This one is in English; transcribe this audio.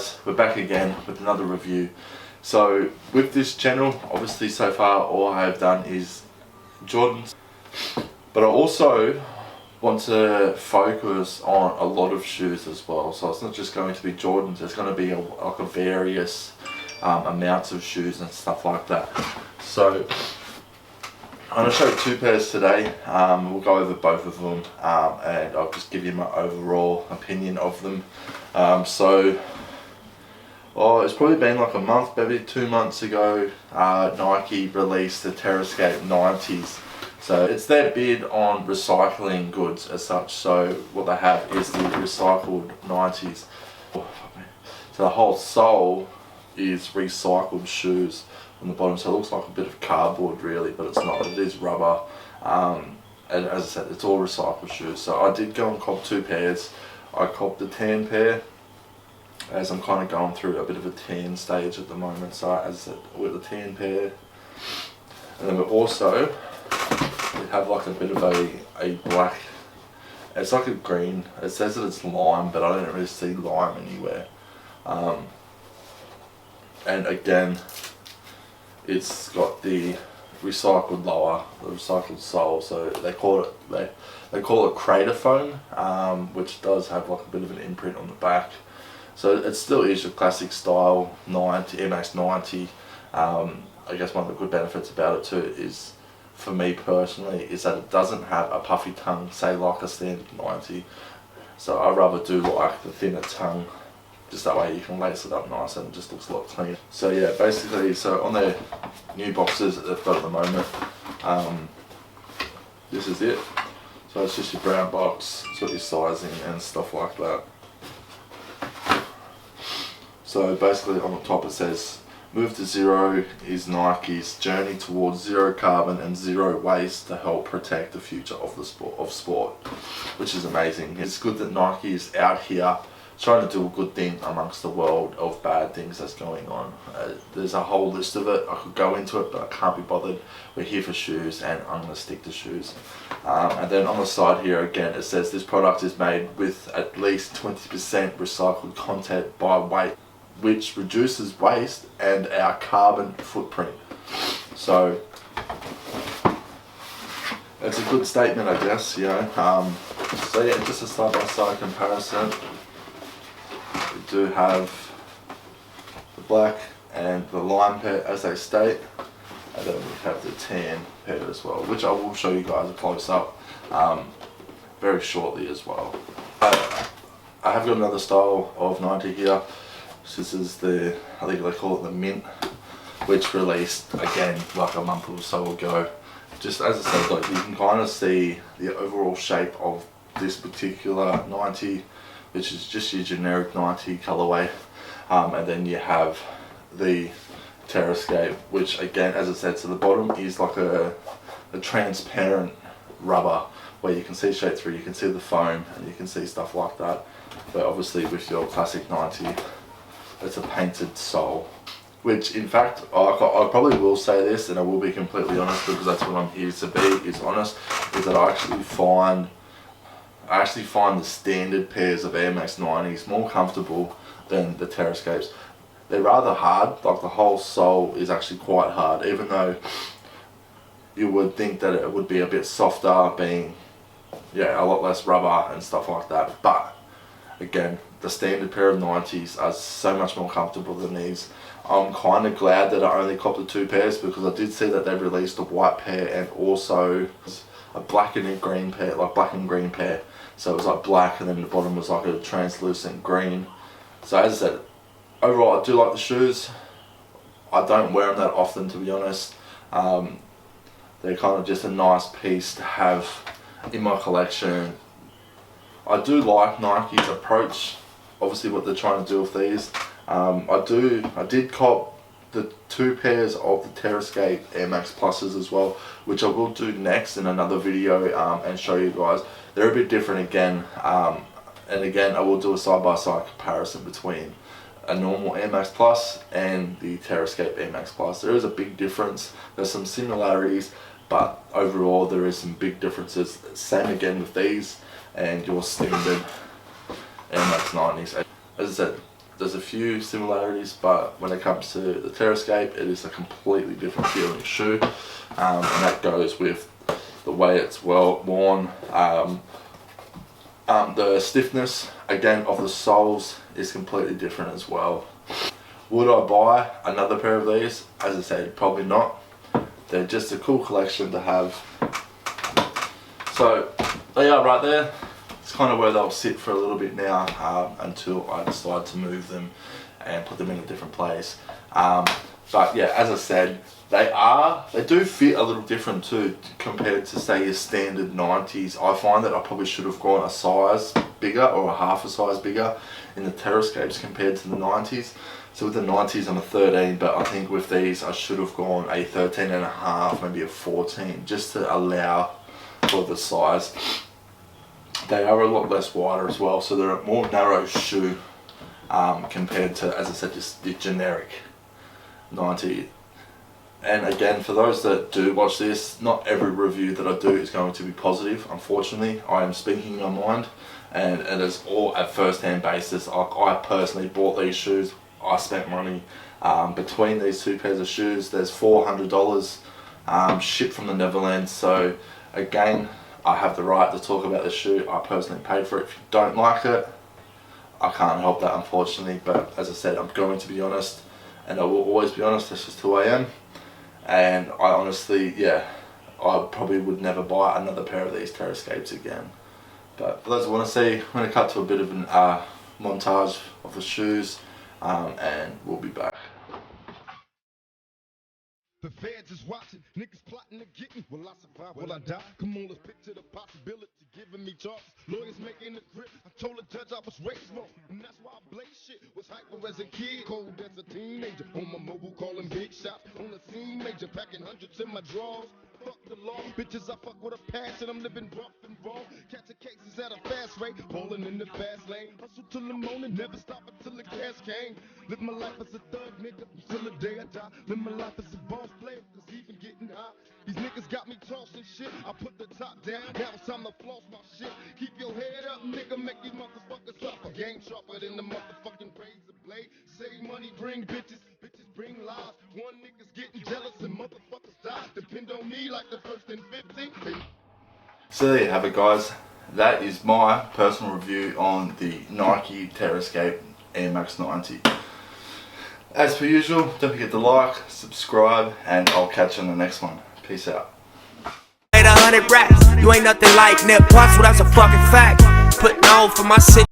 guys, we're back again with another review. So with this channel, obviously so far all I have done is Jordans, but I also want to focus on a lot of shoes as well. So it's not just going to be Jordans, it's going to be like a various amounts of shoes and stuff like that. So I'm going to show you two pairs today. We'll go over both of them and I'll just give you my overall opinion of them. It's probably been like a month, maybe 2 months ago, Nike released the Terrascape 90s. So it's their bid on recycling goods as such. So what they have is the recycled 90s. So the whole sole is recycled shoes on the bottom, so it looks like a bit of cardboard really, but it's not. It is rubber, and as I said, it's all recycled shoes. So I did go and cop two pairs. I copped the tan pair, as I'm kind of going through a bit of a tan stage at the moment. So as I said, with the tan pair, and then we have like a bit of a black, it's like a green, it says that it's lime, but I don't really see lime anywhere. And again, it's got the recycled lower, the recycled sole. So they call it crater foam, which does have like a bit of an imprint on the back. So it still is your classic style 90 MX 90. I guess one of the good benefits about it too is, for me personally, is that it doesn't have a puffy tongue, say like a standard 90. So I rather do like the thinner tongue. Just that way you can lace it up nice and it just looks a lot cleaner. So yeah, basically, so on their new boxes that they've got at the moment, this is it. So it's just your brown box, it's got your sizing and stuff like that. So basically on the top it says, "Move to Zero is Nike's journey towards zero carbon and zero waste to help protect the future of the sport," which is amazing. It's good that Nike is out here trying to do a good thing amongst the world of bad things that's going on. There's a whole list of it. I could go into it, but I can't be bothered. We're here for shoes and I'm going to stick to shoes. And then on the side here again it says this product is made with at least 20% recycled content by weight, which reduces waste and our carbon footprint. So it's a good statement, I guess, you know. So yeah, just a side-by-side comparison. We do have the black and the lime pair as they state, and then we have the tan pair as well, which I will show you guys a close-up very shortly as well. I have got another style of 90 here. This is the, I think they call it the mint, which released again like a month or so ago. Just as I said, like, you can kind of see the overall shape of this particular 90, which is just your generic 90 colorway, and then you have the Terrascape, which again, as I said, so the bottom is like a transparent rubber where you can see straight through, you can see the foam and you can see stuff like that. But obviously with your classic 90, it's a painted sole, which in fact, I probably will say this, and I will be completely honest because that's what I'm here to be, is honest, is that I actually find the standard pairs of Air Max 90s more comfortable than the Terrascapes. They're rather hard, like the whole sole is actually quite hard, even though you would think that it would be a bit softer, being a lot less rubber and stuff like that. But again, the standard pair of 90s are so much more comfortable than these. I'm kind of glad that I only copped the two pairs, because I did see that they released a white pair and also a black and a green pair, like black and green pair. So it was like black and then the bottom was like a translucent green. So as I said, overall I do like the shoes. I don't wear them that often, to be honest. They're kind of just a nice piece to have in my collection. I do like Nike's approach, obviously what they're trying to do with these. I did cop the two pairs of the Terrascape Air Max Pluses as well, which I will do next in another video and show you guys. They're a bit different again, and again I will do a side-by-side comparison between a normal Air Max Plus and the Terrascape Air Max Plus. There is a big difference. There's some similarities, but overall there is some big differences. Same again with these and your standard Air Max 90s. As I said, there's a few similarities, but when it comes to the Terrascape, it is a completely different feeling shoe, and that goes with the way it's well worn. The stiffness again of the soles is completely different as well. Would I buy another pair of these? As I said, probably not. They're just a cool collection to have. So they are right there. It's kind of where they'll sit for a little bit now, until I decide to move them and put them in a different place. But yeah, as I said, they do fit a little different too compared to say your standard 90s. I find that I probably should have gone a size bigger or a half a size bigger in the Terrascapes compared to the 90s. So with the 90s I'm a 13, but I think with these I should have gone a 13 and a half, maybe a 14, just to allow for the size. They are a lot less wider as well, so they're a more narrow shoe compared to, as I said, just the generic 90. And again, for those that do watch this, not every review that I do is going to be positive. Unfortunately, I am speaking my mind, and it is all at first-hand basis. I personally bought these shoes. I spent money between these two pairs of shoes. There's $400 shipped from the Netherlands. So again, I have the right to talk about the shoe. I personally paid for it. If you don't like it, I can't help that, unfortunately. But as I said, I'm going to be honest, and I will always be honest. That's just who I am. And I honestly, yeah, I probably would never buy another pair of these Terrascapes again. But for those who want to see, I'm going to cut to a bit of an montage of the shoes, and we'll be back. The feds is watching, niggas plotting to get me. Will I survive? Will I die? Come on, let's picture the possibility. Giving me charges, lawyers making the grip. I told the judge I was raised wrong, and that's why I blaze shit. Was hyper as a kid, cold as a teenager. On my mobile, calling big shots. On the scene, major, packing hundreds in my drawers. Fuck the law, bitches, I fuck with a passion. I'm living rough and raw. Catching cases at a fast rate, rolling in the fast lane. Hustle till the morning, never stop until the cash came. Live my life as a thug, nigga, until the day I die. Live my life as a boss player, cause even getting high. These niggas got me tossing shit. I put the top down, now it's time to floss my shit. Keep your head up, nigga, make these motherfuckers suffer. Game sharper than the motherfucking razor blade. Save money, bring bitches, bitches bring lies. One nigga's getting jealous and motherfuckers die. Depend on me like the first and 15. So there you have it, guys. That is my personal review on the Nike Terrascape Air Max 90. As per usual, don't forget to like, subscribe, and I'll catch you on the next one. Peace out. 100 racks, you ain't nothing like Nip Punch, well that's a fucking fact. Putting on for my city.